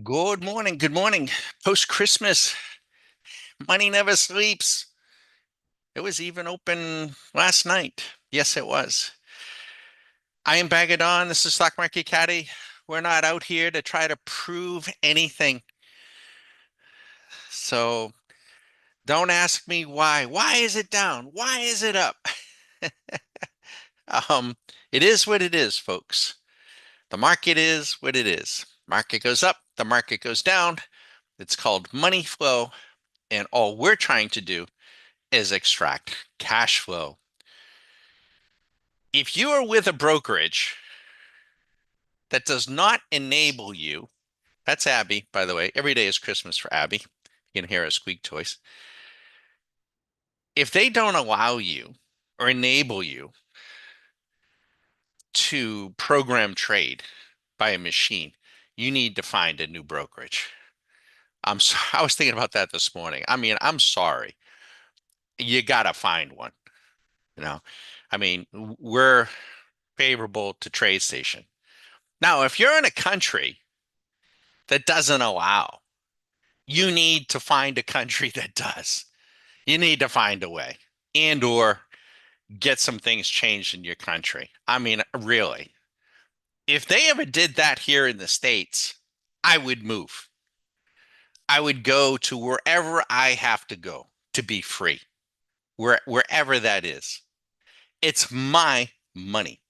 Good morning. Good morning. Post Christmas, money never sleeps. It was even open last night. Yes, it was. I am Baggett on. This is Stock Market Caddy. We're not out here to try to prove anything. So don't ask me why. Why is it down? Why is it up? Um, it is what it is, folks. The market is what it is. Market goes up, the market goes down. It's called money flow, and all we're trying to do is extract cash flow. If you are with a brokerage that does not enable you, that's Abby, by the way. Every day is Christmas for Abby. You can hear her squeak toys. If they don't allow you or enable you to program trade by a machine, you need to find a new brokerage. I was thinking about that this morning. I mean, I'm sorry. You got to find one, you know. I mean, we're favorable to TradeStation. Now, if you're in a country that doesn't allow, you need to find a country that does. You need to find a way and or get some things changed in your country. I mean, really. If they ever did that here in the States, I would move. I would go to wherever I have to go to be free, wherever that is. It's my money.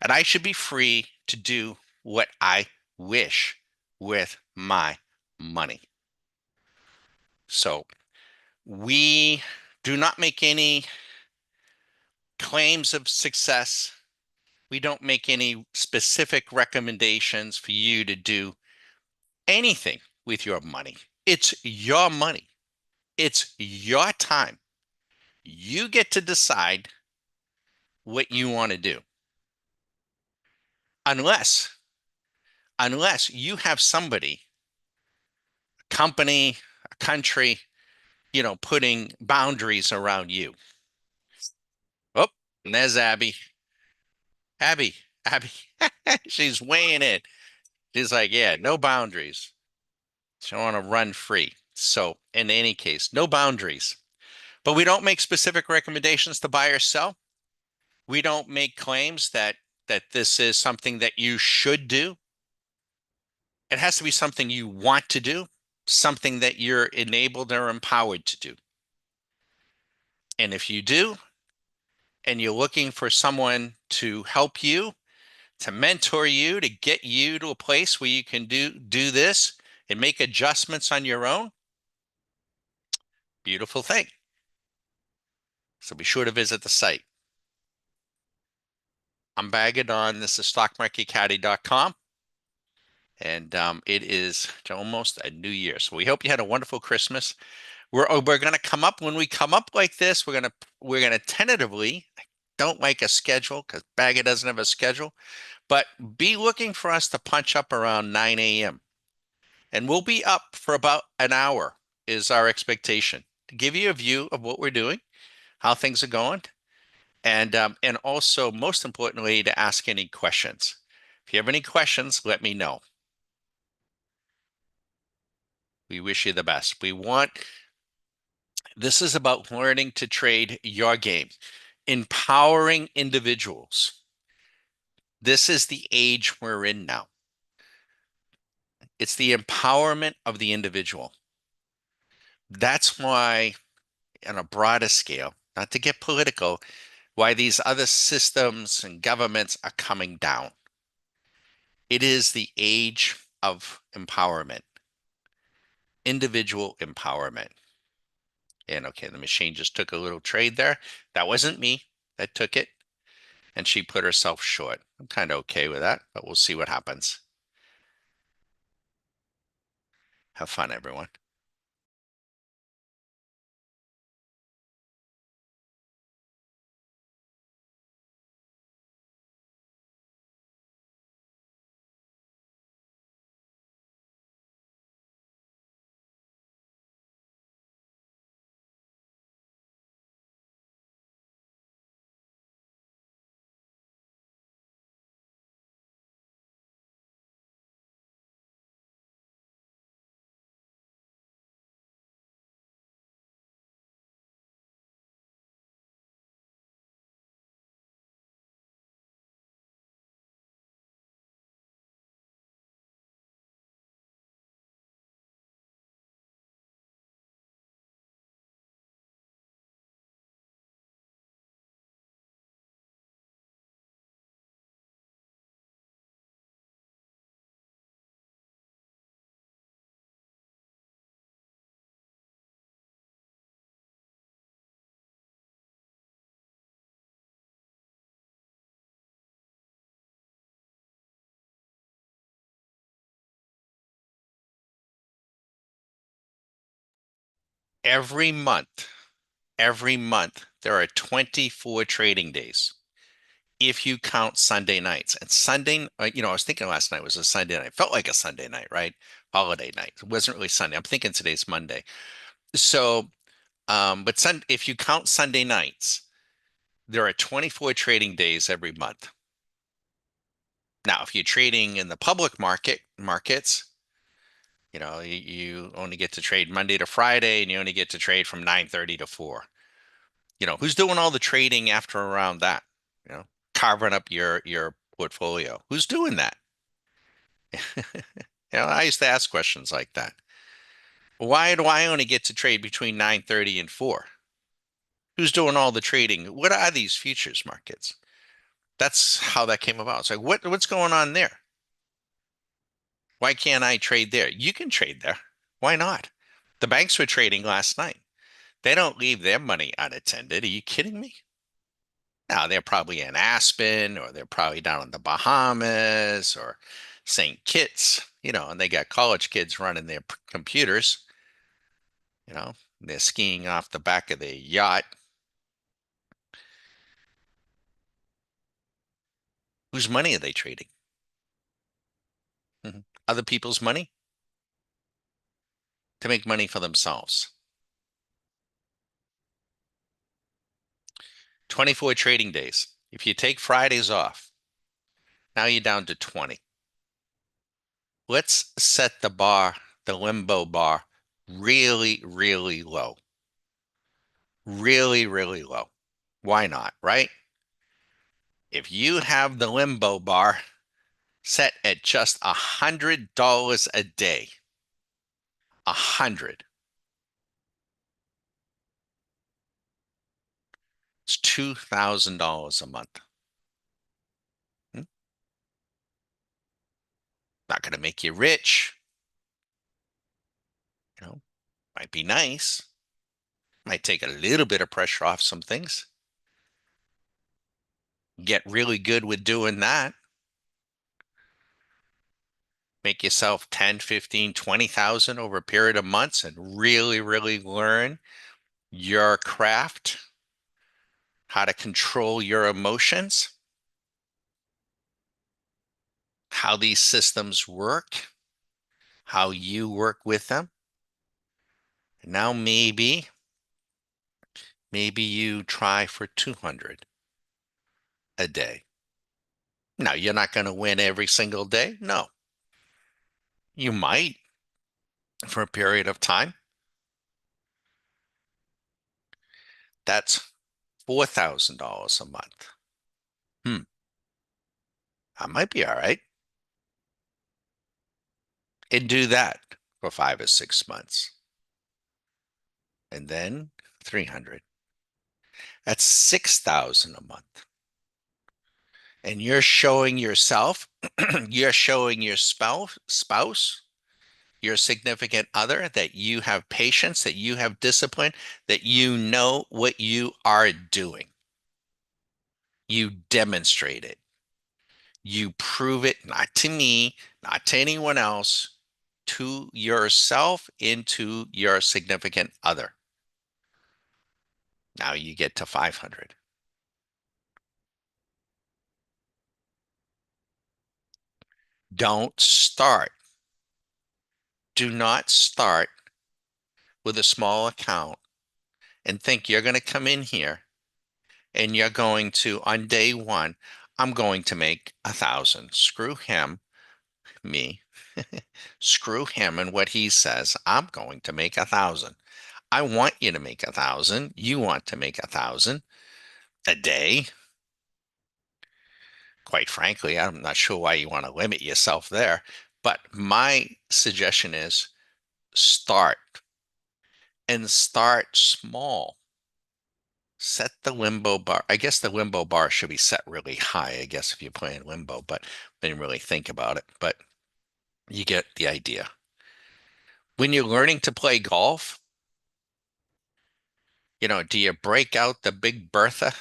And I should be free to do what I wish with my money. So we do not make any claims of success. We don't make any specific recommendations for you to do anything with your money. It's your money. It's your time. You get to decide what you want to do. Unless, unless you have somebody, a company, a country, putting boundaries around you. Oh, and there's Abby. Abby, Abby, she's weighing in. She's like, yeah, no boundaries. She want to run free. So in any case, no boundaries. But we don't make specific recommendations to buy or sell. We don't make claims that this is something that you should do. It has to be something you want to do, something that you're enabled or empowered to do. And if you do, and you're looking for someone to help you, to mentor you, to get you to a place where you can do this and make adjustments on your own, beautiful thing. So be sure to visit the site. I'm Baggett on this is stockmarketcaddy.com. And it is almost a new year. So we hope you had a wonderful Christmas. We're going to come up when we come up like this. We're going to tentatively. I don't like a schedule because Baggett doesn't have a schedule, but be looking for us to punch up around 9 a.m. And we'll be up for about an hour is our expectation to give you a view of what we're doing, how things are going, and also most importantly to ask any questions. If you have any questions, let me know. We wish you the best. This is about learning to trade your game, empowering individuals. This is the age we're in now. It's the empowerment of the individual. That's why, on a broader scale, not to get political, why these other systems and governments are coming down. It is the age of empowerment, individual empowerment. And okay, the machine just took a little trade there. That wasn't me that took it. And she put herself short. I'm kind of okay with that, but we'll see what happens. Have fun, everyone. Every month, every month, there are 24 trading days if you count Sunday nights. And Sunday, I was thinking last night was a Sunday night. It felt like a Sunday night, right? Holiday night. It wasn't really Sunday. I'm thinking today's Monday. So, if you count Sunday nights, there are 24 trading days every month. Now, if you're trading in the public markets, you only get to trade Monday to Friday, and you only get to trade from 9:30 to 4. Who's doing all the trading after around that? You know, carving up your portfolio. Who's doing that? I used to ask questions like that. Why do I only get to trade between 9:30 and 4? Who's doing all the trading? What are these futures markets? That's how that came about. It's like, what's going on there? Why can't I trade there? You can trade there. Why not? The banks were trading last night. They don't leave their money unattended. Are you kidding me? Now they're probably in Aspen, or they're probably down in the Bahamas or St. Kitts, and they got college kids running their computers, you know, they're skiing off the back of their yacht. Whose money are they trading? Other people's money to make money for themselves. 24 trading days. If you take Fridays off, now you're down to 20. Let's set the bar, the limbo bar, really, really low. Really, really low. Why not, right? If you have the limbo bar set at just $100 a day, 100, it's $2,000 a month. Hmm? Not going to make you rich, you know, might be nice, might take a little bit of pressure off some things. Get really good with doing that. Make yourself 10, 15, 20,000 over a period of months and really, really learn your craft, how to control your emotions, how these systems work, how you work with them. Now maybe you try for 200 a day. Now, you're not going to win every single day. No, you might for a period of time. That's $4,000 a month. Hmm, I might be all right. And do that for 5 or 6 months. And then 300. That's 6,000 a month. And you're showing yourself, you're showing your spouse, your significant other, that you have patience, that you have discipline, that you know what you are doing. You demonstrate it. You prove it, not to me, not to anyone else, to yourself and to your significant other. Now you get to 500. Don't start. Do not start with a small account and think you're going to come in here and you're going to, on day one, I'm going to make 1,000. Screw him, me. Screw him and what he says. I'm going to make 1,000. I want you to make 1,000. You want to make 1,000 a day. Quite frankly, I'm not sure why you want to limit yourself there. But my suggestion is start, and start small. Set the limbo bar. I guess the limbo bar should be set really high, I guess, if you're playing limbo, but I didn't really think about it. But you get the idea. When you're learning to play golf, do you break out the Big Bertha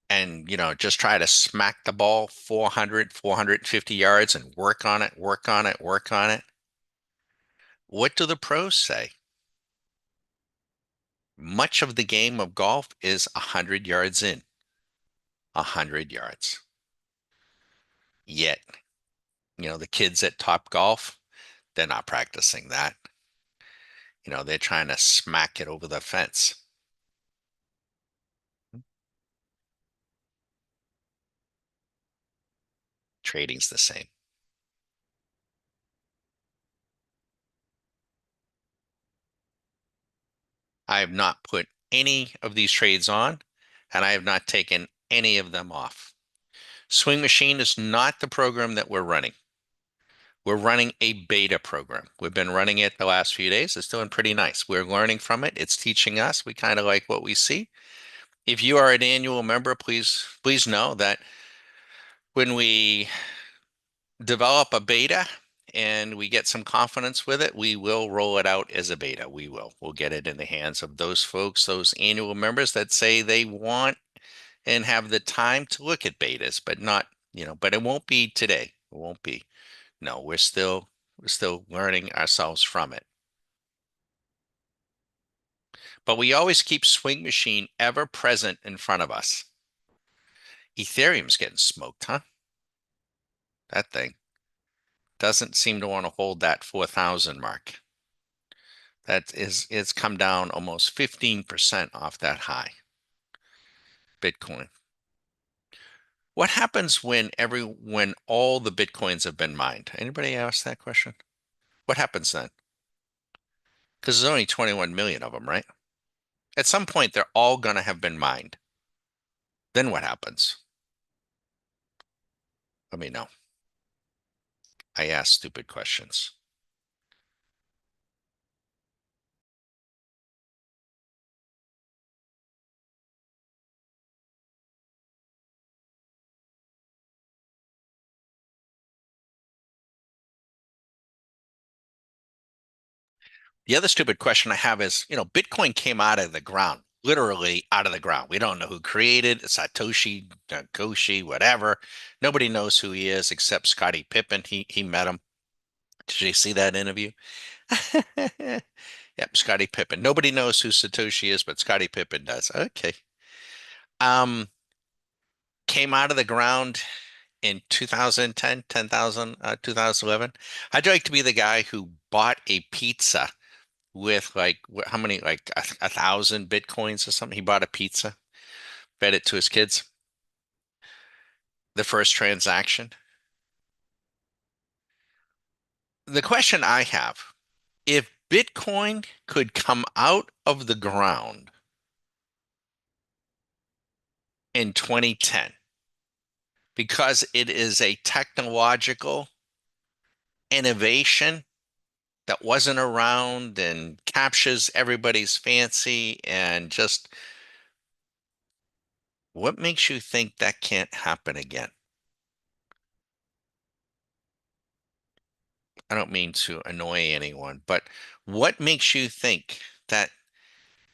and, just try to smack the ball 400, 450 yards and work on it, work on it, work on it? What do the pros say? much of the game of golf is 100 yards in, 100 yards. Yet, the kids at Top Golf, they're not practicing that. They're trying to smack it over the fence. Trading's the same. I have not put any of these trades on, and I have not taken any of them off. Swing Machine is not the program that we're running. We're running a beta program. We've been running it the last few days. It's doing pretty nice. We're learning from it. It's teaching us. We kind of like what we see. If you are an annual member, please know that when we develop a beta and we get some confidence with it, we will roll it out as a beta. We will. We'll get it in the hands of those folks, those annual members that say they want and have the time to look at betas, but not, but it won't be today. It won't be. No, we're still learning ourselves from it. But we always keep Swing Machine ever present in front of us. Ethereum's getting smoked, huh? That thing doesn't seem to want to hold that 4,000 mark. It's come down almost 15% off that high. Bitcoin. What happens when all the Bitcoins have been mined? Anybody ask that question? What happens then? Because there's only 21 million of them, right? At some point, they're all going to have been mined. Then what happens? Let me know. I ask stupid questions. The other stupid question I have is, Bitcoin came out of the ground, literally out of the ground. We don't know who created it, Satoshi, Goshi, whatever. Nobody knows who he is except Scottie Pippen. He met him. Did you see that interview? Yep, Scottie Pippen. Nobody knows who Satoshi is, but Scottie Pippen does. Okay. Um, Came out of the ground in 2010, 10,000, 2011. I'd like to be the guy who bought a pizza with like how many, like 1,000 Bitcoins or something. He bought a pizza, fed it to his kids. The first transaction. The question I have, if Bitcoin could come out of the ground in 2010, because it is a technological innovation that wasn't around and captures everybody's fancy and just what makes you think that can't happen again? I don't mean to annoy anyone, but what makes you think that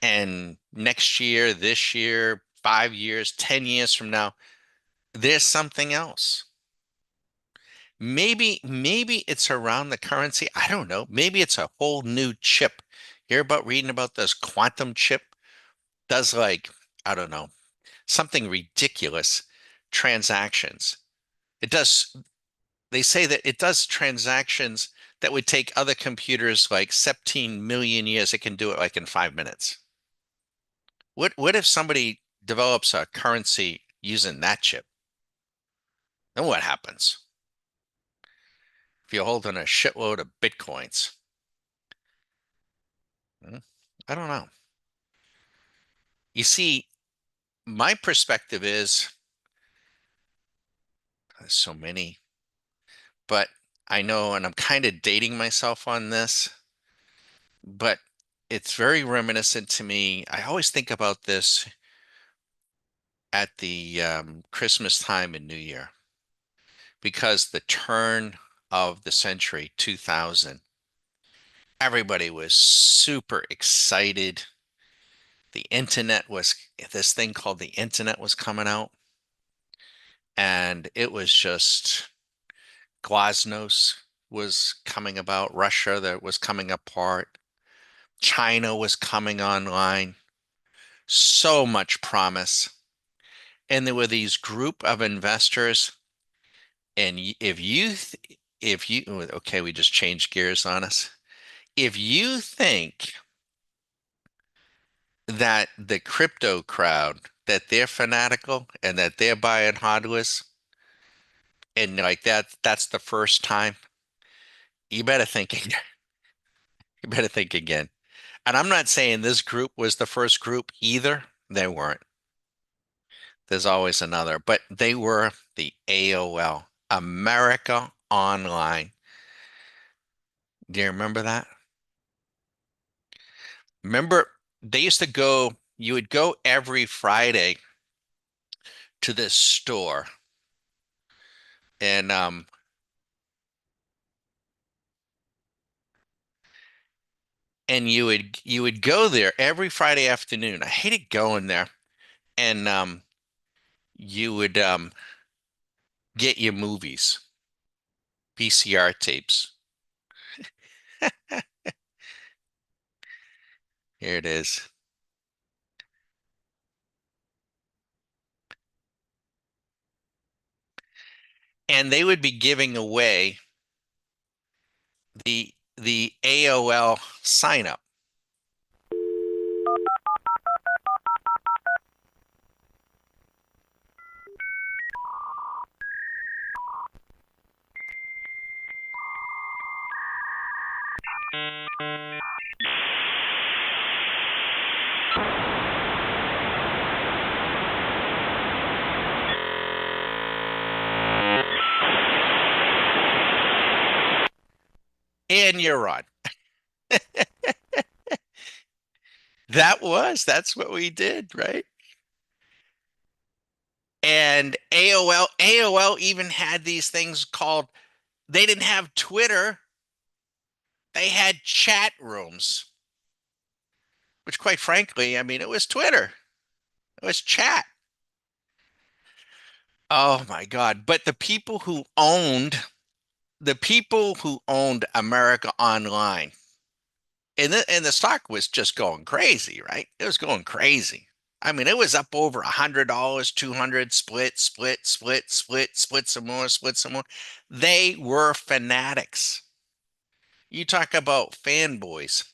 and next year, this year, 5 years, 10 years from now, there's something else? Maybe it's around the currency. I don't know. Maybe it's a whole new chip. Hear about reading about this quantum chip does like, I don't know, something ridiculous transactions. It does, they say that it does transactions that would take other computers like 17 million years. It can do it like in 5 minutes. What if somebody develops a currency using that chip? Then what happens? If you're holding a shitload of Bitcoins. Hmm, I don't know. You see, my perspective is there's so many, but I know, and I'm kind of dating myself on this, but it's very reminiscent to me. I always think about this at the Christmas time and New Year because the turn of the century, 2000, everybody was super excited. The internet was, this thing called the internet was coming out, and it was just Glasnost was coming about, Russia that was coming apart, China was coming online. so much promise. And there were these group of investors, and if you, okay, we just changed gears on us. If you think that the crypto crowd, that they're fanatical and that they're buying hardwares, and like that's the first time, you better think again. You better think again. And I'm not saying this group was the first group either. They weren't. There's always another, but they were the AOL, America Online. Do you remember that? Remember, they used to go, you would go every Friday to this store, and and you would go there every Friday afternoon. I hated going there. And you would get your movies, VCR tapes. Here it is. And they would be giving away the AOL sign up. And you're on. That's what we did, right? And AOL even had these things called, they didn't have Twitter, they had chat rooms, which quite frankly, I mean, it was Twitter, it was chat. Oh my God. But the people who owned America Online, and the stock was just going crazy, right? It was going crazy. I mean, it was up over $100, 200, split, split, split, split, split some more, split some more. They were fanatics. You talk about fanboys.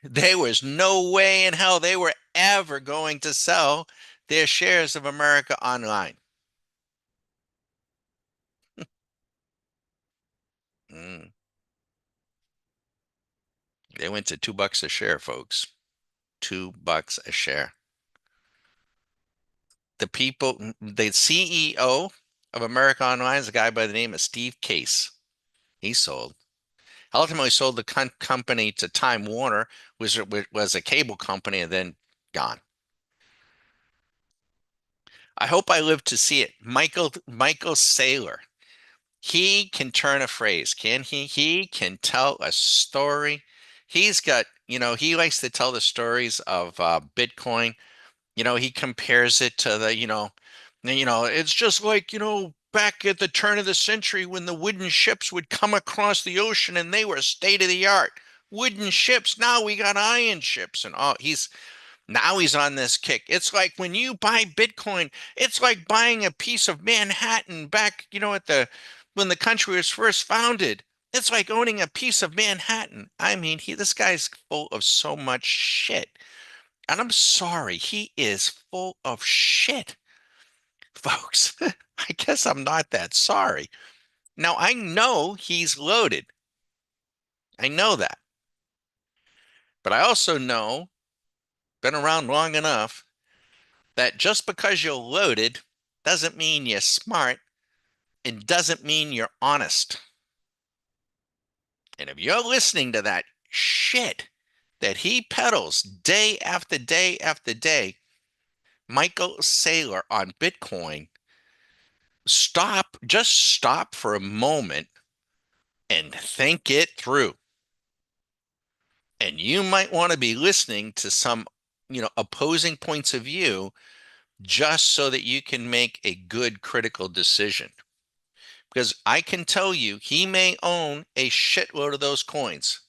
There was no way in hell they were ever going to sell their shares of America Online. Mm. They went to $2 a share, folks. $2 a share. The CEO of America Online is a guy by the name of Steve Case. He sold. Ultimately sold the company to Time Warner, which was a cable company, and then gone. I hope I live to see it. Michael Saylor. He can turn a phrase, can he? He can tell a story. He likes to tell the stories of Bitcoin. He compares it to it's just like, back at the turn of the century when the wooden ships would come across the ocean and they were state of the art. Wooden ships. Now we got iron ships and all. He's on this kick. It's like when you buy Bitcoin, it's like buying a piece of Manhattan back, at the when the country was first founded. It's like owning a piece of Manhattan. I mean, this guy's full of so much shit. And I'm sorry, he is full of shit, folks. I guess I'm not that sorry. Now, I know he's loaded. I know that. But I also know, been around long enough, that just because you're loaded doesn't mean you're smart. It doesn't mean you're honest. And if you're listening to that shit that he peddles day after day after day, Michael Saylor on Bitcoin, just stop for a moment and think it through. And you might want to be listening to some, opposing points of view just so that you can make a good critical decision. Because I can tell you, he may own a shitload of those coins,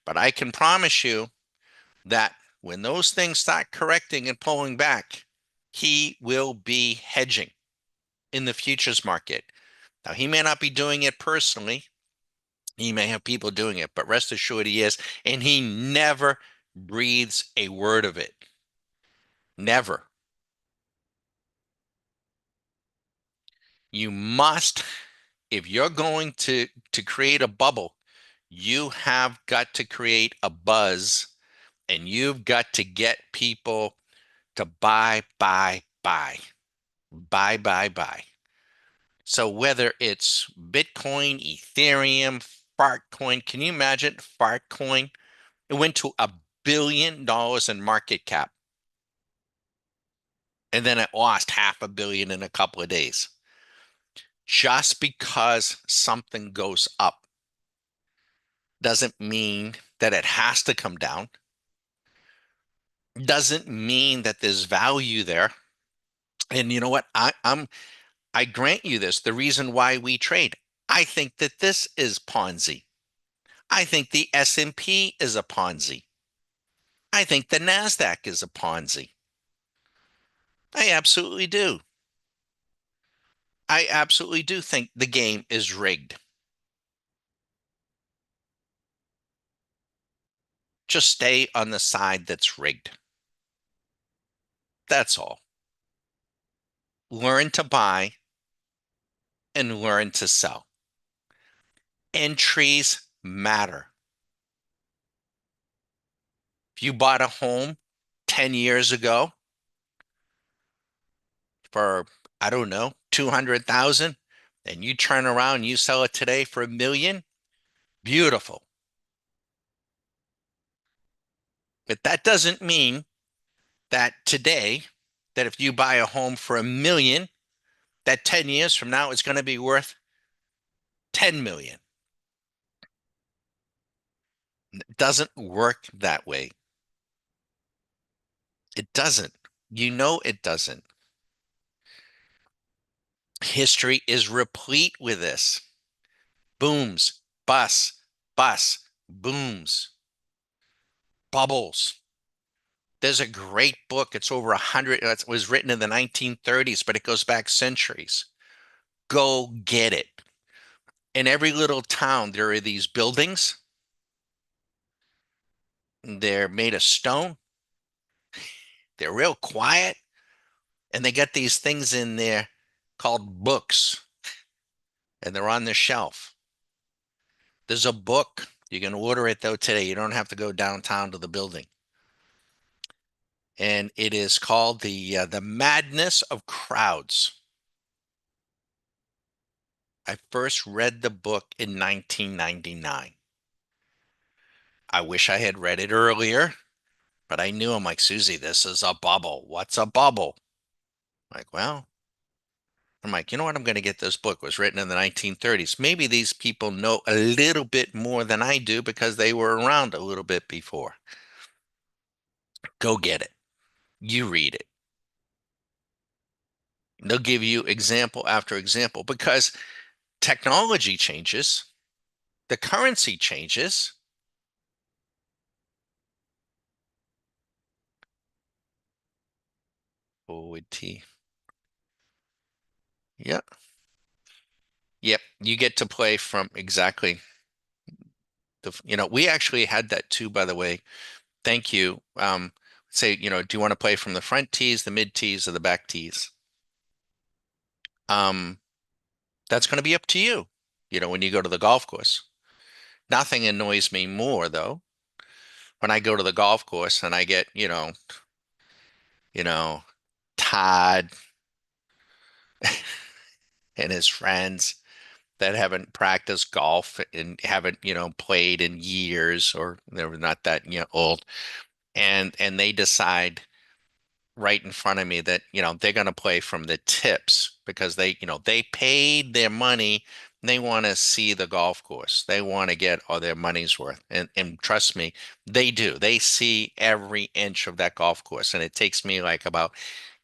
but I can promise you that when those things start correcting and pulling back, he will be hedging in the futures market. Now, he may not be doing it personally. He may have people doing it, but rest assured he is. And he never breathes a word of it. Never. You must, if you're going to create a bubble, you have got to create a buzz and you've got to get people to buy, buy, buy, buy, buy, buy. So whether it's Bitcoin, Ethereum, Fartcoin, can you imagine Fartcoin? It went to $1 billion in market cap, and then it lost $500 million in a couple of days. Just because something goes up doesn't mean that it has to come down. Doesn't mean that there's value there. And you know what? I grant you this. The reason why we trade, I think that this is Ponzi. I think the S&P is a Ponzi. I think the NASDAQ is a Ponzi. I absolutely do. I absolutely do think the game is rigged. Just stay on the side that's rigged. That's all. Learn to buy and learn to sell. Entries matter. If you bought a home 10 years ago for, I don't know, 200,000, and you turn around and you sell it today for $1 million, beautiful. But that doesn't mean that today, that if you buy a home for $1 million, that 10 years from now it's going to be worth 10 million. It doesn't work that way. It doesn't. You know it doesn't. History is replete with this. Booms, busts, booms, bubbles. There's a great book. It's over 100. It was written in the 1930s, but it goes back centuries. Go get it. In every little town, there are these buildings. They're made of stone. They're real quiet. And they got these things in there called books, and they're on the shelf. There's a book. You can order it though today. You don't have to go downtown to the building. And it is called the Madness of Crowds. I first read the book in 1999. I wish I had read it earlier, but I knew, I'm like, Susie, this is a bubble. What's a bubble? Like, well, I'm like, you know what? I'm going to get this book. It was written in the 1930s. Maybe these people know a little bit more than I do because they were around a little bit before. Go get it. You read it. They'll give you example after example because technology changes, the currency changes. Forward T. Yeah. Yep. You get to play from exactly we actually had that too, by the way. Thank you. Say, do you want to play from the front tees, the mid tees, or the back tees? Um, that's going to be up to you, when you go to the golf course. Nothing annoys me more though when I go to the golf course and I get, you know, Todd and his friends that haven't practiced golf and haven't, played in years, or they're not that, old, and they decide right in front of me that, they're going to play from the tips because they paid their money. They want to see the golf course. They want to get all their money's worth. And trust me, they do. They see every inch of that golf course. And it takes me like about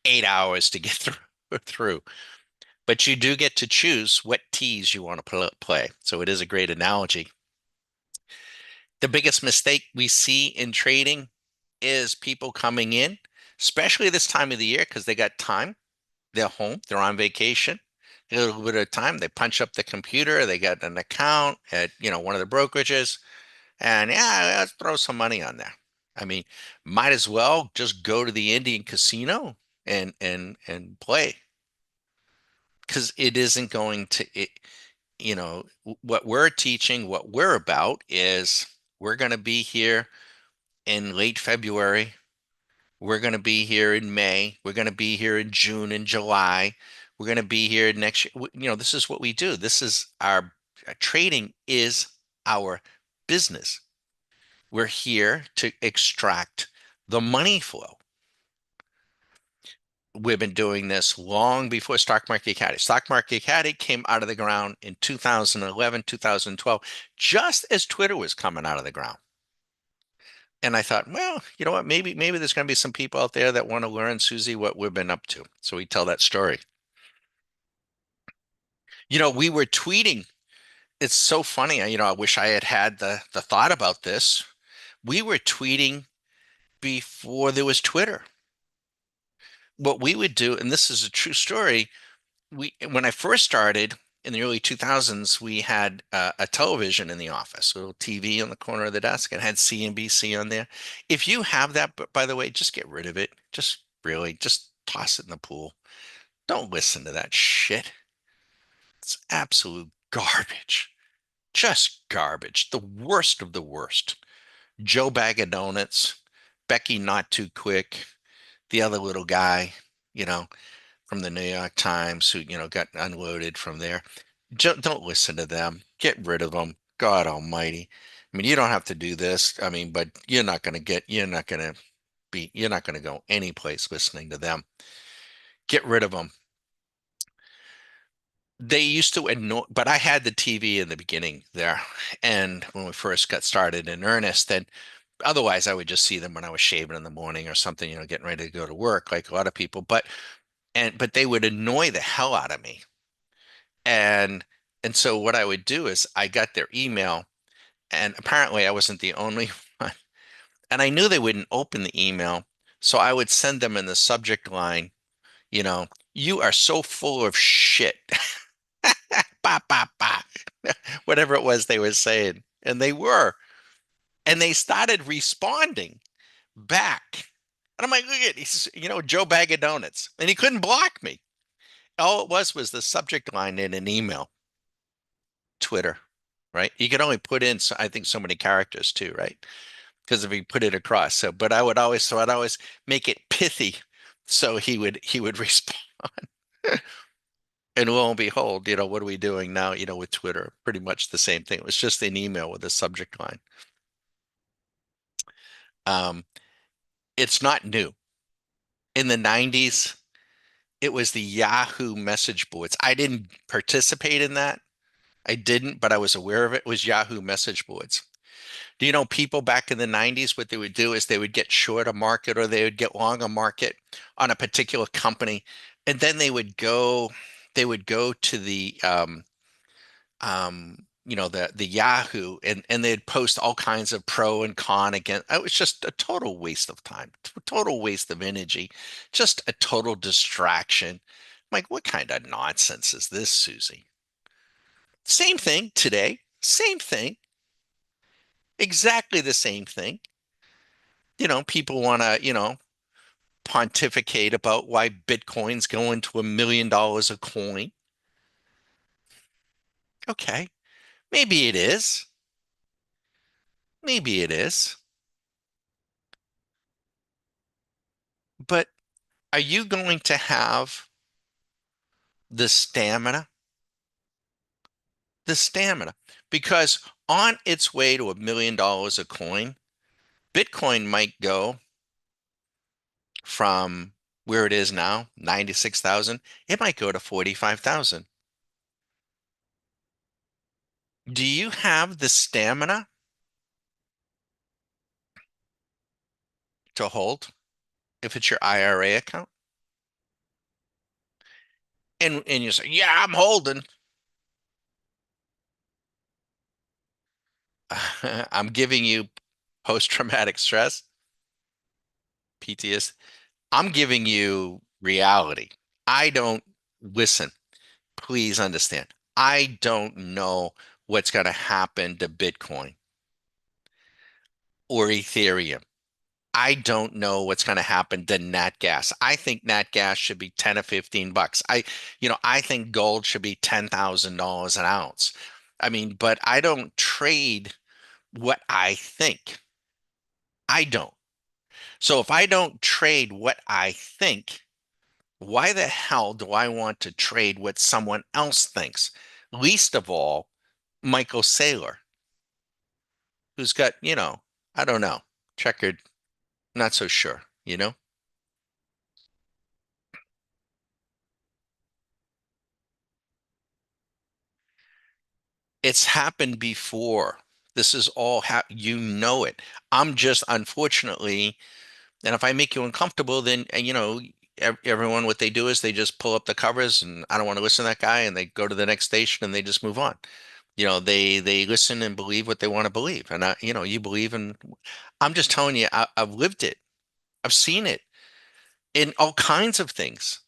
8 hours to get through. But you do get to choose what tees you want to play. So it is a great analogy. The biggest mistake we see in trading is people coming in, especially this time of the year because they got time. They're home, they're on vacation. They got a little bit of time. They punch up the computer. They got an account at, one of the brokerages, and yeah, let's throw some money on there. I mean, might as well just go to the Indian casino and play because it isn't going to what we're teaching, what we're about is we're going to be here in late February. We're going to be here in May. We're going to be here in June and July. We're going to be here next year. This is what we do. This is our trading is our business. We're here to extract the money flow. We've been doing this long before Stock Market Caddy. Stock Market Caddy came out of the ground in 2011, 2012, just as Twitter was coming out of the ground. And I thought, well, you know what? Maybe there's going to be some people out there that want to learn, Susie, what we've been up to. So we tell that story. We were tweeting. It's so funny. I wish I had had the thought about this. We were tweeting before there was Twitter. What we would do, and this is a true story, when I first started in the early 2000s, we had a television in the office, a little TV on the corner of the desk, and had CNBC on there. If you have that, by the way, just get rid of it. Just toss it in the pool. Don't listen to that shit. It's absolute garbage. Just garbage. The worst of the worst. Joe Bag of Donuts, Becky Not Too Quick, the other little guy, you know, from the New York Times who, got unloaded from there. Don't listen to them. Get rid of them. God almighty. I mean, you don't have to do this. I mean, but you're not going to go anyplace listening to them. Get rid of them. They used to annoy, but I had the TV in the beginning there. And when we first got started in earnest, then otherwise I would just see them when I was shaving in the morning or something, getting ready to go to work, like a lot of people. But they would annoy the hell out of me. And and so what I would do is I got their email, and apparently I wasn't the only one. And I knew they wouldn't open the email, so I would send them in the subject line, you are so full of shit. Bah, bah, bah. Whatever it was they were saying. And they were. And they started responding back. And I'm like, look at he's, Joe Bag of Donuts. And he couldn't block me. All it was the subject line in an email. Twitter, right? You could only put in, I think, so many characters too, right? Because if you put it across. But I'd always make it pithy, so he would respond. And lo and behold, what are we doing now? With Twitter, pretty much the same thing. It was just an email with a subject line. Um, it's not new. In the 90s, it was the Yahoo message boards. I didn't participate in that. I didn't, but I was aware of it. It was Yahoo message boards. Do you know people back in the 90s, what they would do is they would get short a market or they would get long a market on a particular company, and then they would go to the Yahoo, and they'd post all kinds of pro and con again. It was just a total waste of time, total waste of energy, just a total distraction. I'm like, what kind of nonsense is this, Susie? Same thing today. Same thing. Exactly the same thing. People want to, pontificate about why Bitcoin's going to $1 million a coin. Okay, maybe it is. Maybe it is. But are you going to have the stamina? The stamina. Because on its way to $1 million a coin, Bitcoin might go from where it is now, 96,000, it might go to 45,000. Do you have the stamina to hold if it's your IRA account? And you say, yeah, I'm holding. I'm giving you post-traumatic stress. PTSD. I'm giving you reality. I don't listen. Please understand. I don't know what's going to happen to Bitcoin or Ethereum. I don't know what's going to happen to nat gas. I think nat gas should be 10 or 15 bucks. I think gold should be $10,000 an ounce. I mean, but I don't trade what I think. I don't. So if I don't trade what I think, why the hell do I want to trade what someone else thinks? Least of all, Michael Saylor, who's got, I don't know, checkered, not so sure. It's happened before. This is all you know it. I'm just unfortunately, and if I make you uncomfortable, then everyone what they do is they just pull up the covers and I don't want to listen to that guy and they go to the next station and they just move on. They listen and believe what they want to believe. And you believe in I'm just telling you, I've lived it. I've seen it in all kinds of things.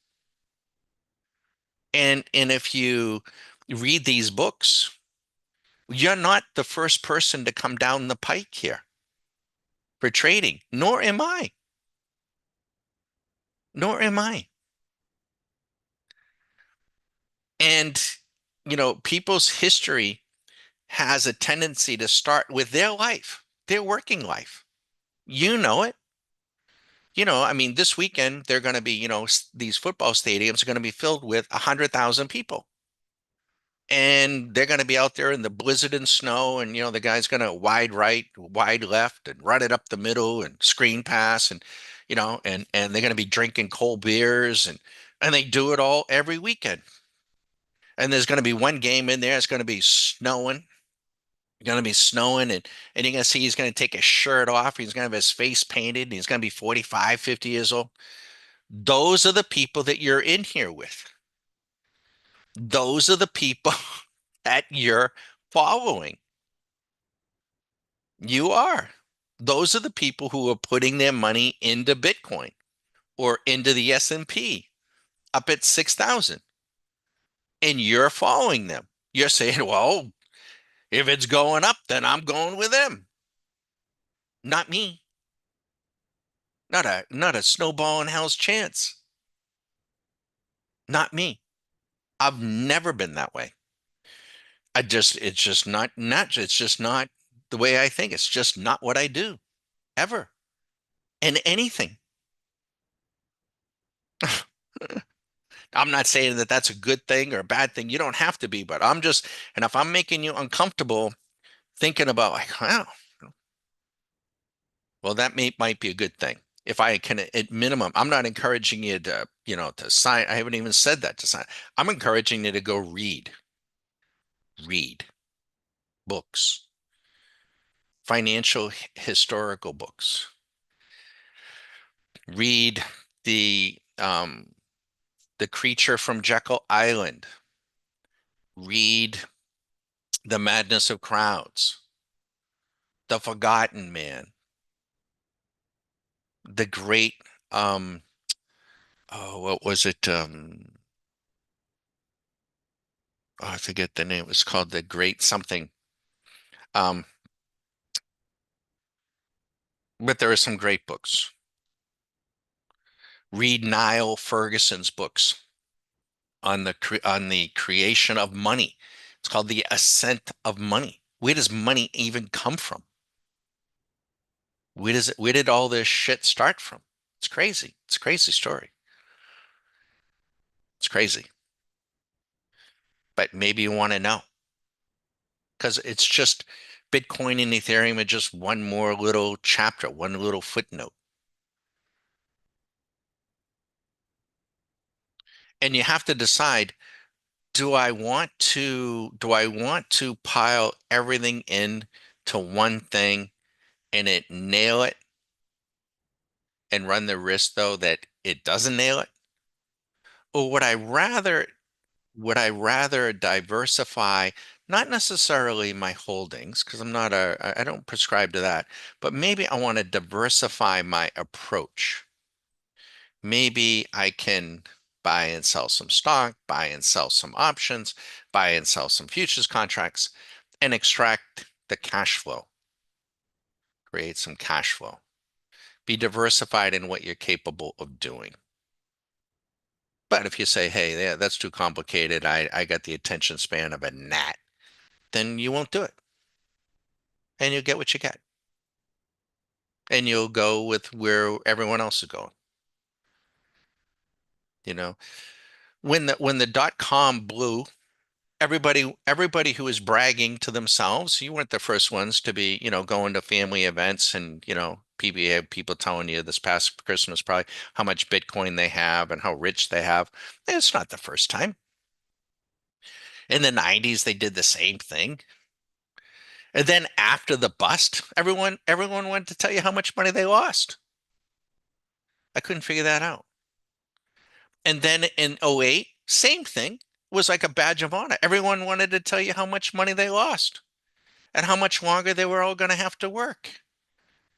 And if you read these books, you're not the first person to come down the pike here for trading, nor am I. Nor am I. And people's history has a tendency to start with their life, their working life. You know it. I mean, this weekend they're going to be, these football stadiums are going to be filled with 100,000 people. And they're going to be out there in the blizzard and snow, and the guy's going to wide right, wide left, and run it up the middle and screen pass, and and they're going to be drinking cold beers, and they do it all every weekend. And there's going to be one game in there. It's going to be snowing, and you're going to see he's going to take his shirt off. He's going to have his face painted, and he's going to be 45, 50 years old. Those are the people that you're in here with. Those are the people that you're following. You are. Those are the people who are putting their money into Bitcoin or into the S&P up at 6,000. And you're following them. You're saying, well, if it's going up, then I'm going with them. Not me. Not a snowball in hell's chance. Not me. I've never been that way. It's just not, it's just not the way I think. It's just not what I do ever in anything. I'm not saying that that's a good thing or a bad thing. You don't have to be, but and if I'm making you uncomfortable thinking about like, wow, well, might be a good thing. If I can, at minimum, I'm not encouraging you to sign. I haven't even said that to sign. I'm encouraging you to go read books, financial historical books. Read the Creature from Jekyll Island. Read The Madness of Crowds, The Forgotten Man, the great oh, what was it? Oh, I forget the name. It was called The Great Something. Um, but there are some great books. Read Niall Ferguson's books on the creation of money. It's called The Ascent of Money. Where does money even come from? Where did all this shit start from? It's crazy. It's a crazy story. It's crazy. But maybe you want to know because it's just Bitcoin and Ethereum are just one more little chapter, one little footnote. And you have to decide, do I want to pile everything in to one thing and it nail it and run the risk though that it doesn't nail it? Or would I rather diversify Not necessarily my holdings, because I don't prescribe to that, but maybe I want to diversify my approach. Maybe I can buy and sell some stock, buy and sell some options, buy and sell some futures contracts, and extract the cash flow, create some cash flow. Be diversified in what you're capable of doing. But if you say, hey, yeah, that's too complicated, I got the attention span of a gnat, then you won't do it. And you'll get what you get. And you'll go with where everyone else is going. You know, when the dot com blew, everybody who was bragging to themselves, you weren't the first ones to be, going to family events and, people telling you this past Christmas probably how much Bitcoin they have and how rich they have. It's not the first time. In the 90s, they did the same thing. And then after the bust, everyone wanted to tell you how much money they lost. I couldn't figure that out. And then in '08, same thing, was like a badge of honor. Everyone wanted to tell you how much money they lost and how much longer they were all going to have to work.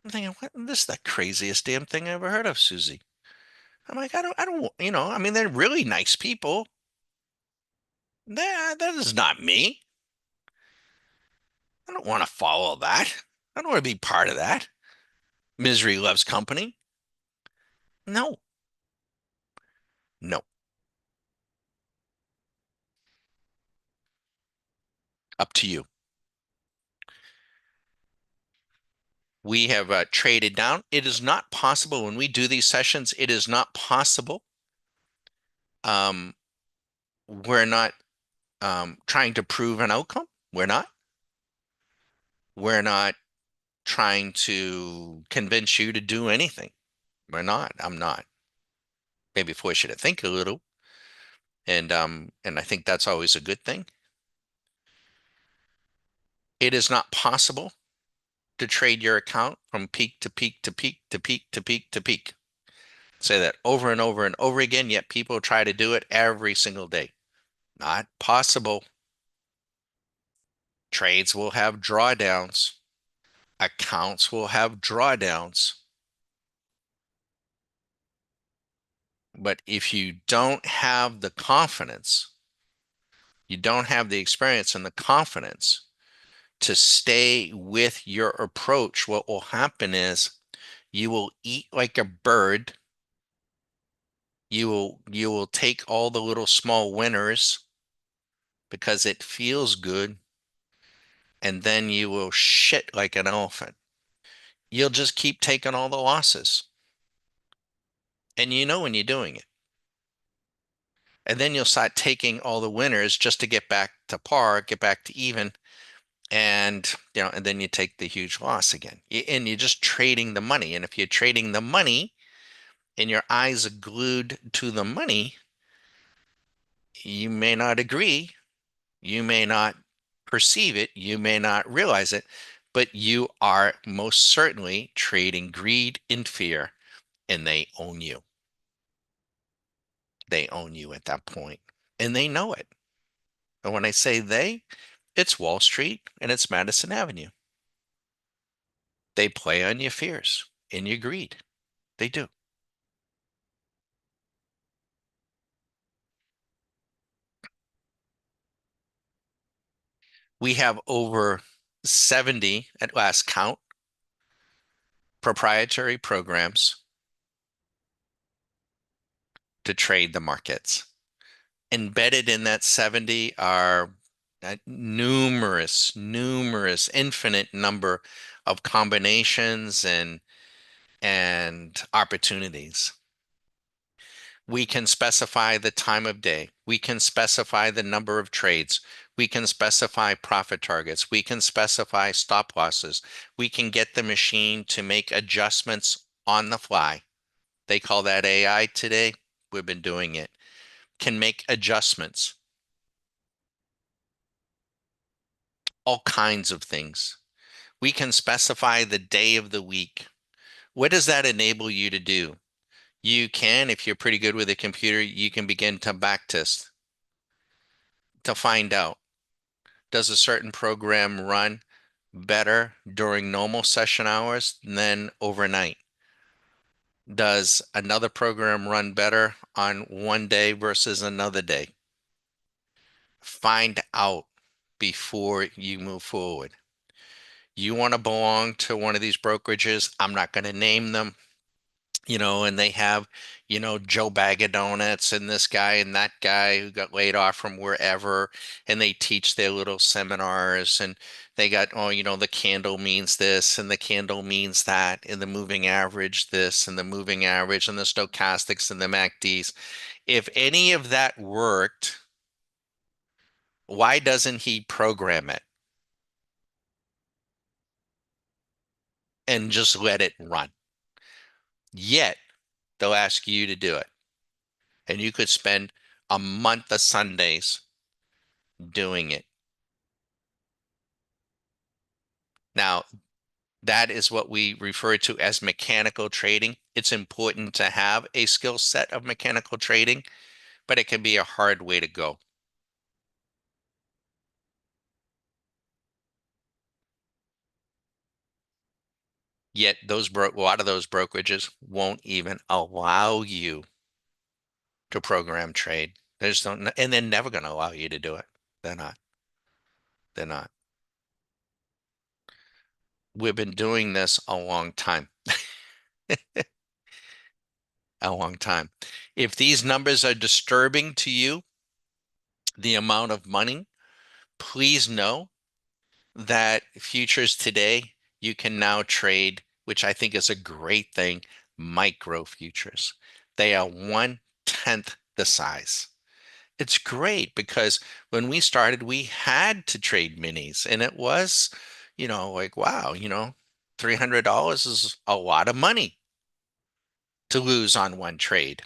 I'm thinking, what? This is the craziest damn thing I ever heard of, Susie. I'm like, I don't, I mean, they're really nice people. That is not me. I don't want to follow that. I don't want to be part of that. Misery loves company. No, no, up to you. We have traded down. It is not possible when we do these sessions. It is not possible. Um, we're not trying to prove an outcome. We're not. We're not trying to convince you to do anything. We're not. I'm not. Maybe force you to think a little, and I think that's always a good thing. It is not possible to trade your account from peak to peak to peak to peak to peak to peak. Say that over and over and over again, yet people try to do it every single day. Not possible. Trades will have drawdowns. Accounts will have drawdowns. But if you don't have the confidence, you don't have the experience and the confidence to stay with your approach, what will happen is you will eat like a bird. You will take all the little small winners because it feels good, and then you will shit like an elephant. You'll just keep taking all the losses. And you know when you're doing it. And then you'll start taking all the winners just to get back to par, get back to even, and then you take the huge loss again. And you're just trading the money. And if you're trading the money and your eyes are glued to the money, you may not agree, you may not perceive it, you may not realize it, but you are most certainly trading greed and fear, and they own you. They own you at that point, and they know it. And when I say they, it's Wall Street and it's Madison Avenue. They play on your fears and your greed. They do. We have over 70 at last count proprietary programs to trade the markets. Embedded in that 70 are numerous, infinite number of combinations and opportunities. We can specify the time of day. We can specify the number of trades. We can specify profit targets. We can specify stop losses. We can get the machine to make adjustments on the fly. They call that AI today. We've been doing it. Can make adjustments, all kinds of things. We can specify the day of the week. What does that enable you to do? You can, if you're pretty good with a computer, you can begin to backtest to find out, Does a certain program run better during normal session hours than overnight? Does another program run better on one day versus another day? Find out before you move forward. You want to belong to one of these brokerages? I'm not going to name them, and they have, Joe Bag of Donuts and this guy and that guy who got laid off from wherever, and they teach their little seminars, and they got, oh, the candle means this and the candle means that, and the moving average this and the moving average and the stochastics and the MACDs. If any of that worked, why doesn't he program it and just let it run? Yet they'll ask you to do it. And you could spend a month of Sundays doing it. Now, that is what we refer to as mechanical trading. It's important to have a skill set of mechanical trading, but it can be a hard way to go. Yet a lot of those brokerages won't even allow you to program trade. They just don't, and they're never going to allow you to do it. They're not. They're not. We've been doing this a long time, a long time. If these numbers are disturbing to you, the amount of money, please know that futures today, you can now trade, which I think is a great thing, micro futures. They are 1/10 the size. It's great because when we started, we had to trade minis, and it was, like, wow, $300 is a lot of money to lose on one trade.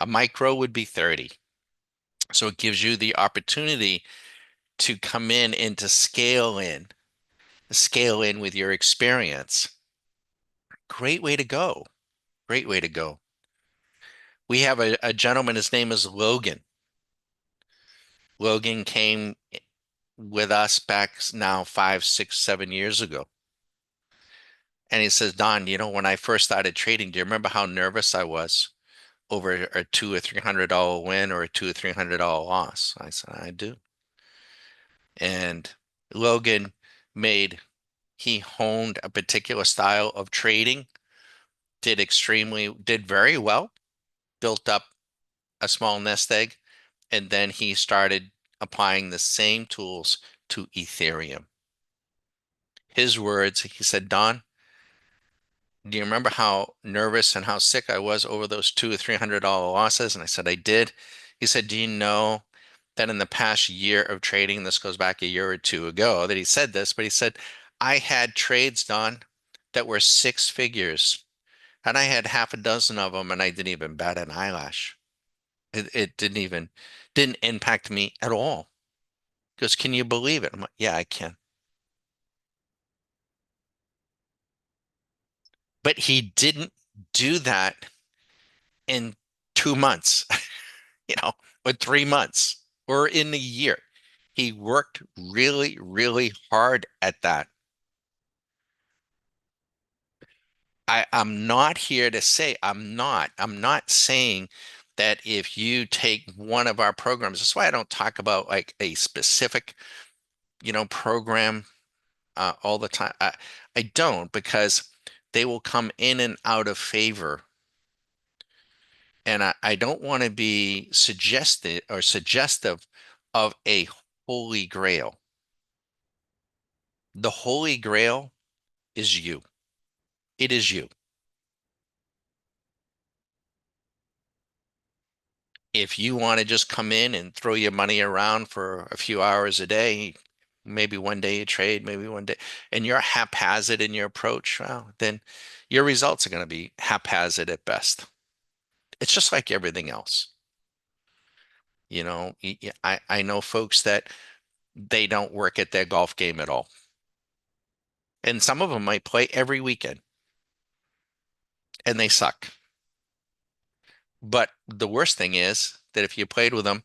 A micro would be 30. So it gives you the opportunity to come in and to scale in with your experience. Great way to go. Great way to go. We have a gentleman, his name is Logan. Logan came with us back now 5, 6, 7 years ago. And he says, Don, when I first started trading, do you remember how nervous I was over a $200 or $300 win or a $200 or $300 loss? I said, I do. And Logan he honed a particular style of trading, did very well, built up a small nest egg, and then he started applying the same tools to Ethereum. His words, he said, Don, do you remember how nervous and how sick I was over those $200 or $300 losses? And I said, I did. He said, do you know that in the past year of trading, this goes back a year or two ago that he said this, but he said, I had trades, Don, that were 6 figures, and I had half a dozen of them, and I didn't even bat an eyelash. It didn't impact me at all. Because can you believe it? I'm like, yeah, I can. But he didn't do that in 2 months, or 3 months, or in a year. He worked really, really hard at that. I'm not here to say, I'm not saying that if you take one of our programs, that's why I don't talk about like a specific, program all the time. I don't, because they will come in and out of favor. And I don't want to be suggestive of a holy grail. The holy grail is you. It is you. If you want to just come in and throw your money around for a few hours a day, maybe one day you trade, maybe one day, and you're haphazard in your approach, well, then your results are going to be haphazard at best. It's just like everything else. I know folks that they don't work at their golf game at all. And some of them might play every weekend and they suck. But the worst thing is that if you played with them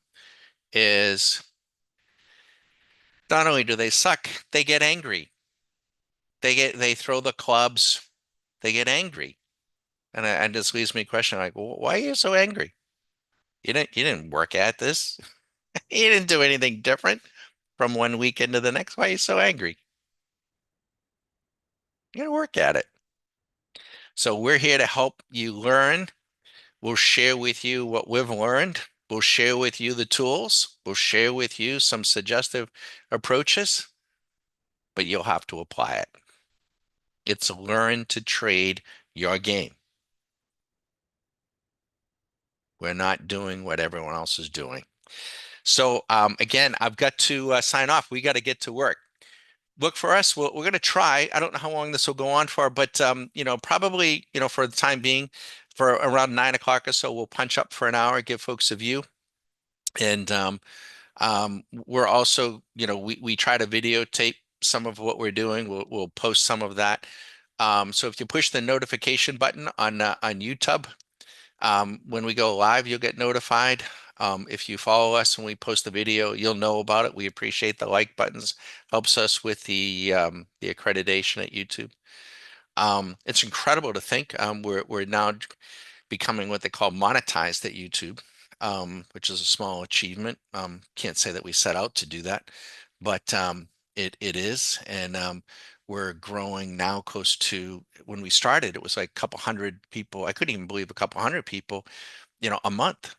is Not only do they suck, they get angry. They throw the clubs, they get angry. And this leaves me a question like, why are you so angry? You didn't work at this. You didn't do anything different from one weekend to the next. Why are you so angry? You gotta work at it. So we're here to help you learn. We'll share with you what we've learned. We'll share with you the tools. We'll share with you some suggestive approaches, but you'll have to apply it. It's learn to trade your game. We're not doing what everyone else is doing. So again, I've got to sign off. We got to get to work. Look for us. We're going to try. I don't know how long this will go on for, but probably, for the time being, for around 9 o'clock or so, we'll punch up for an hour, give folks a view. And we're also, we try to videotape some of what we're doing. We'll post some of that. So if you push the notification button on YouTube, when we go live, you'll get notified. If you follow us when we post the video, you'll know about it. We appreciate the like buttons. Helps us with the accreditation at YouTube. It's incredible to think we're now becoming what they call monetized at YouTube, which is a small achievement. Can't say that we set out to do that, but it is, and we're growing now close to when we started. It was like a couple hundred people. I couldn't even believe a couple hundred people, a month.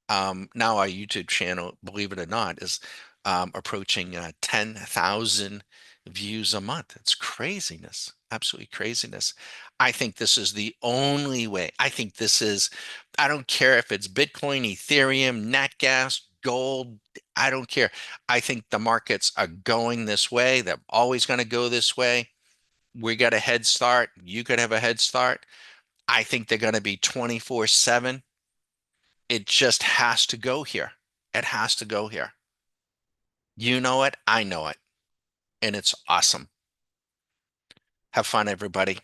Now our YouTube channel, believe it or not, is approaching 10,000 views a month. It's craziness, absolutely craziness. I think this is the only way. I don't care if it's Bitcoin, Ethereum, nat gas, gold, I don't care. I think the markets are going this way. They're always going to go this way. We got a head start. You could have a head start. I think they're going to be 24/7. It just has to go here. It has to go here. You know it, I know it, and it's awesome. Have fun, everybody.